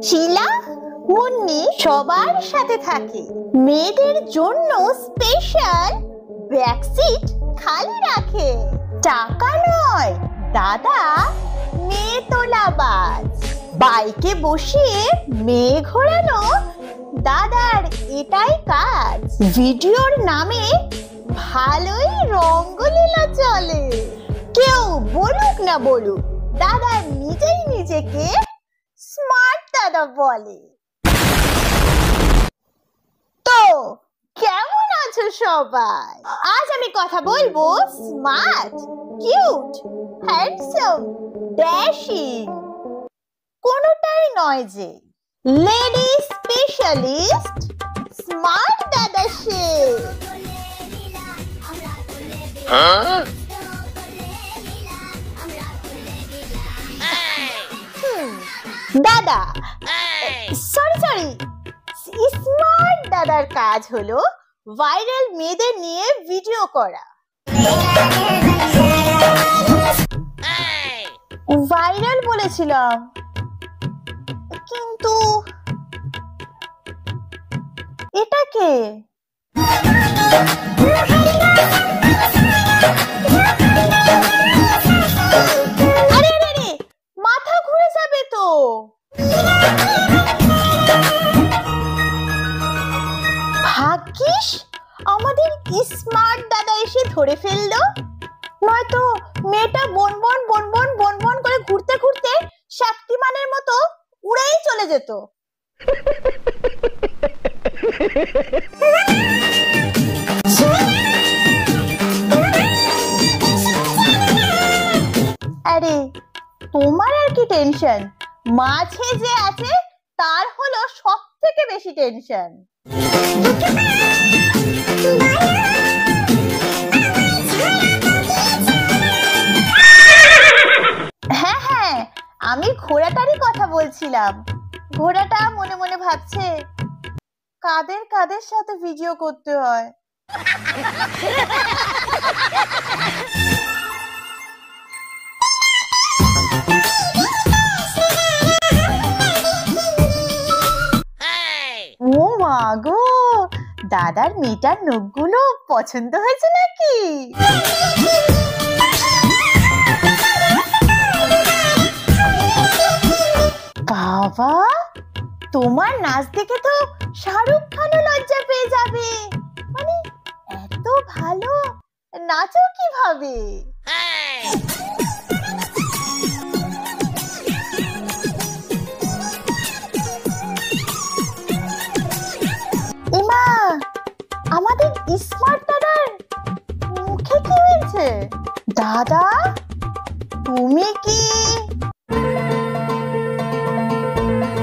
শিলা মুন্নি সবার সাথে থাকে। মেয়েদের জন্য স্পেশাল ব্যাক সিট খালি রাখে। টাকা নয়, দাদা মেয়ে তোলাবাজ। বাইকে বসিয়ে মেয়ে ঘোরানো দাদার এটাই কাজ। ভিডিওর নামে ভালোই রঙ্গলীলা চলে। কেউ বলুক না বলুক, দাদা নিজেই নিজেকে স্মার্ট দাদা বলে। তো কেমন আছো সবাই? আজ আমি কথা বলবো স্মার্ট, কিউট, হ্যান্ডসাম, ড্যাশিং কোনটাই নয় যে লেডি স্পেশালিস্ট স্মার্ট দাদা সে। দাদা সরি স্মার্ট দাদার কাজ হলো ভাইরাল মেয়েদের নিয়ে ভিডিও করা। ভাইরাল বলেছিলাম, কিন্তু এটা কে? আরে মাথা ঘুরে যাবে তো। ভাগ্যিস আমাদের স্মার্ট দাদা এসে ধরে ফেললো, নয়তো মেয়েটা বনবন বনবন বনবন করে ঘুরতে ঘুরতে শক্তিমানের মতো উড়েই চলে যেত। আরে তোমার আর কি টেনশন, মাঝে যে আছে তার হলো সব থেকে বেশি টেনশন। হ্যাঁ, আমি ঘোড়াটারই কথা বলছিলাম। ঘোড়াটা মনে মনে ভাবছে কাদের কাদের সাথে ভিডিও করতে হয়। ও মা গো, দাদার মেয়েটার নখগুলো পছন্দ হয়েছে নাকি? বাবা, তোমার নাচ দেখে তো শাহরুখ খানও লজ্জা পেয়ে যাবে। মানে এত ভালো নাচো কিভাবে? এমা, আমাদের স্মার্ট দাদার মুখে কি হয়েছে? দাদা তুমি কি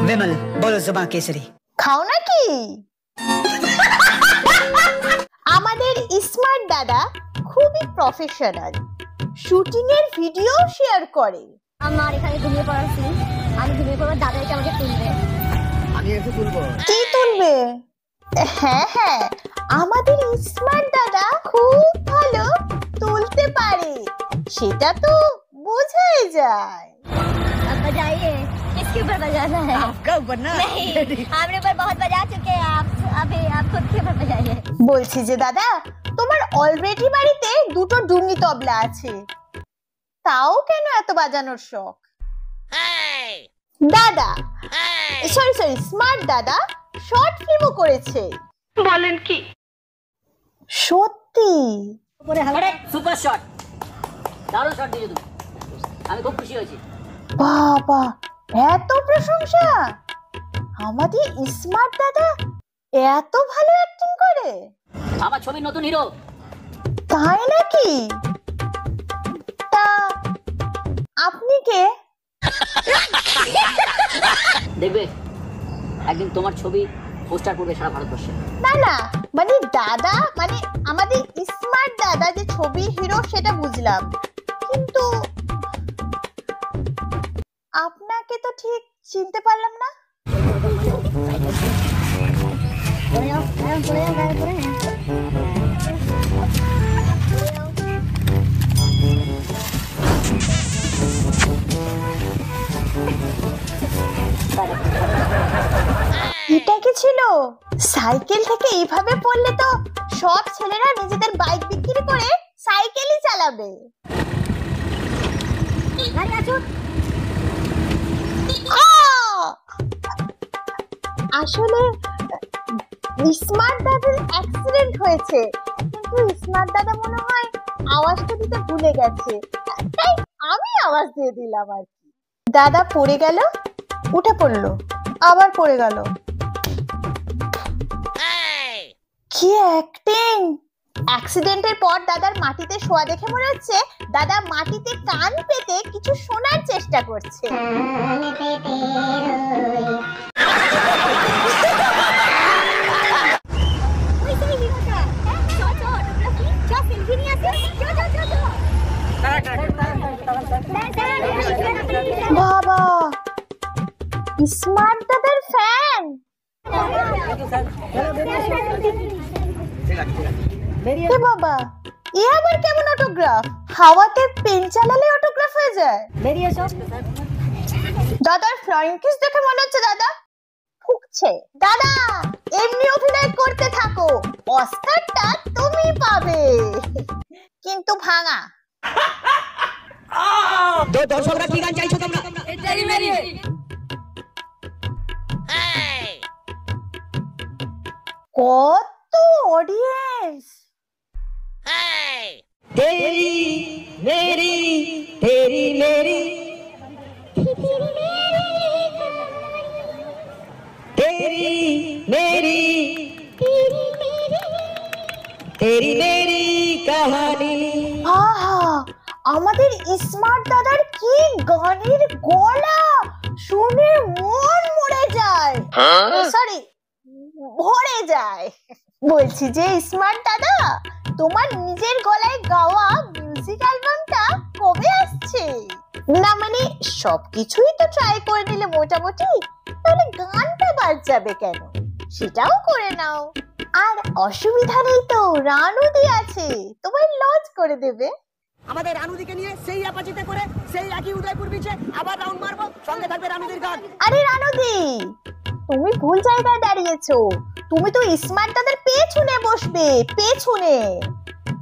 विमल बोलो जुबान केसरी খাও নাকি? আমাদের স্মার্ট দাদা খুবই প্রফেশনাল, শুটিং এর ভিডিও শেয়ার করে। আমার এখানে ঘুমিয়ে পড়ার সিন, আমি ঘুমিয়ে পড়ার দাদা এসে আমাকে তুলবে। আমি একটু তুলবো। কি তুলবে? হ্যাঁ, আমাদের স্মার্ট দাদা খুব ভালো তুলতে পারে, সেটা তো বোঝাই যায়। अब बजाइए, किसके ऊपर बजाना है? आपका ऊपर ना। नहीं, हमने ऊपर बहुत बजा चुके हैं, आप अभी आप खुद के ऊपर बजाइए। বলছি যে দাদা, তোমার অলরেডি বাড়িতে দুটো ডুঙ্গি তবলা আছে, তাও কেন এত বাজানোর শখ? দাদা সরি স্মার্ট দাদা শর্ট ফিল্মও করেছে। বলেন কি? সত্যি? আরে সুপার শট, দারুণ শট দিয়েছো তুমি, আমি খুব খুশি হয়েছি। বাবা, এত প্রশংসা! আমাদের স্মার্ট দাদা এত ভালো অ্যাক্টিং করে? আমার ছবির নতুন হিরো। তাই নাকি? তা আপনি কে? দেখবে একদিন তোমার ছবি পোস্টার করবে সারা ভারতবর্ষে। না, মানে দাদা, মানে আমাদের স্মার্ট দাদা যে ছবি হিরো সেটা বুঝলাম, কিন্তু আপনাকে তো ঠিক চিনতে পারলাম না। হয়েছিল? সাইকেল থেকে এইভাবে পড়লে তো সব ছেলেরা নিজেদের বাইক বিক্রি করে সাইকেলই চালাবে। আসলে স্মার্ট দাদার অ্যাক্সিডেন্ট হয়েছে, কিন্তু স্মার্ট দাদা মনে হয় আওয়াজটা দিতে ভুলে গেছে, তাই আমি আওয়াজ দিয়ে দিলাম আর কি। দাদা পড়ে গেল, উঠে পড়লো, আবার পড়ে গেল। কি অ্যাক্টিং! অ্যাক্সিডেন্টের পর দাদার মাটিতে শোয়া দেখে মনে হচ্ছে দাদা মাটিতে কান পেতে কিছু শোনার চেষ্টা করছে। বাবা, স্মার্ট দাদার ফ্যান। এ বাবা, এ আবার কেমন অটোগ্রাফ? হাওয়াতে পেন চালালে অটোগ্রাফ হয়ে যায়? দাদার ফ্লাইং কিস দেখে মনে হচ্ছে দাদা ফুকছে। দাদা এমনি অভিনয় করতে থাকো, অস্কারটা তুমি পাবে, কিন্তু ভাঙা। দর্শকরা কি গান চাইছো তোমরা? কত অডিয়েন্স! तेरी मेरी तेरी मेरी तेरी मेरी तेरी मेरी कहानी। আহা, আমাদের স্মার্ট দাদার কি গানের গলা, শুনে মন মরে যায়, সরি ভরে যায়। বলছি যে স্মার্ট দাদা, তোমার নিজের গলায় গাওয়া মিউজিক অ্যালবামটা কবে আসছে? না মানে সবকিছুই তো ট্রাই করে নিলে মোটামুটি, তাহলে গানটা বাদ যাবে কেন? সেটাও করে নাও। আর অসুবিধা নেই তো, রানুদি আছে, তোমায় লজ করে দেবে। আমাদের রানুদিকে নিয়ে সেই অ্যাপাচিতে করে সেই একই উদয়পুর বিচে আবার রাউন্ড মারবো, সঙ্গে থাকবে রানুদির গান। আরে রানুদি, তুমি ভুল জায়গায় দাঁড়িয়েছো, তুমি তো স্মার্ট দাদার পেছনে বসবে, পেছনে।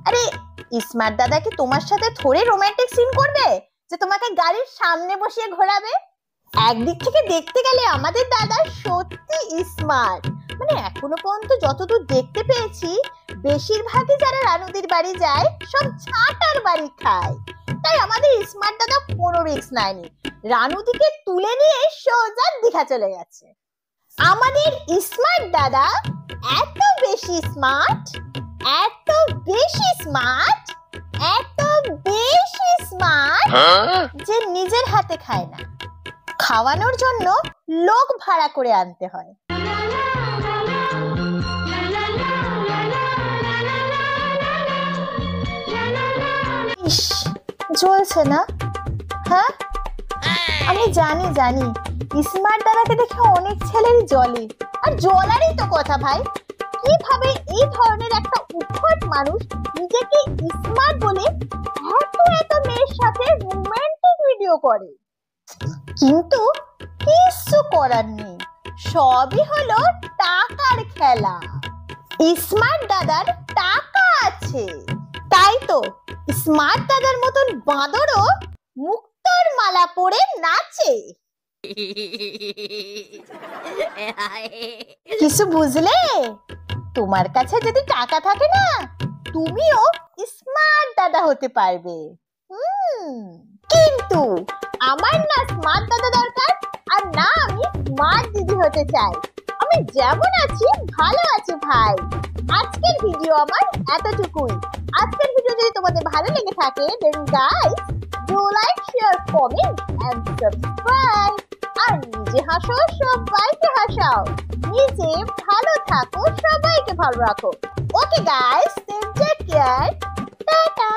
আরে স্মার্ট দাদা কি তোমার সাথে থোড়ে রোমান্টিক সিন করবে যে তোমাকে গাড়ির সামনে বসিয়ে ঘোরাবে? একদিক থেকে দেখতে গেলে আমাদের দাদা সত্যি স্মার্ট, মানে এখনো পর্যন্ত যতদূর দেখতে পেয়েছি বেশিরভাগই যারা রানুদির বাড়ি যায় সব ছাটার বাড়ি খায়, তাই আমাদের স্মার্ট দাদা কোনো রিস্ক নেয়নি, রানুদিকে তুলে নিয়ে সোজা দীঘা চলে গেছে। আমাদের স্মার্ট দাদা এত বেশি স্মার্ট, এত বেশি স্মার্ট, এত বেশি স্মার্ট যে নিজের হাতে খায় না, খাওয়ানোর জন্য লোক ভাড়া করে আনতে হয়। ইস, জ্বলছে না? হ্যাঁ আমি জানি জানি, স্মার্ট দাদাকে দেখে অনেক ছেলেরই জ্বলে, আর জ্বলারই তো কথা ভাই। কিভাবে এই ধরনের একটা উদ্ভট মানুষ নিজেকে স্মার্ট বলে এত এত মেয়ের সাথে রোমান্টিক ভিডিও করে? কিন্তু কিছু করার নেই, সবই হলো টাকার খেলা। স্মার্ট দাদার টাকা আছে, তাই তো স্মার্ট দাদার মতন বাঁদরও মুক্তোর মালা পরে নাচে। কিছু বুঝলে? তোমার কাছে যদি টাকা থাকে না, তুমিও স্মার্ট দাদা হতে পারবে। কিন্তু আমার না স্মার্ট দাদা দরকার, আর না আমি স্মার্ট দিদি হতে চাই। আমি যেমন আছি ভালো আছি ভাই। আজকের ভিডিও আমার এতটুকুই। আজকের ভিডিও যদি তোমাদের ভালো লেগে থাকে, then guys do like, share, comment and subscribe। আর নিজে হাসো, সবাইকে হাসাও, নিজে ভালো থাকো, সবাইকে ভালো রাখো। Okay guys, take care, tata.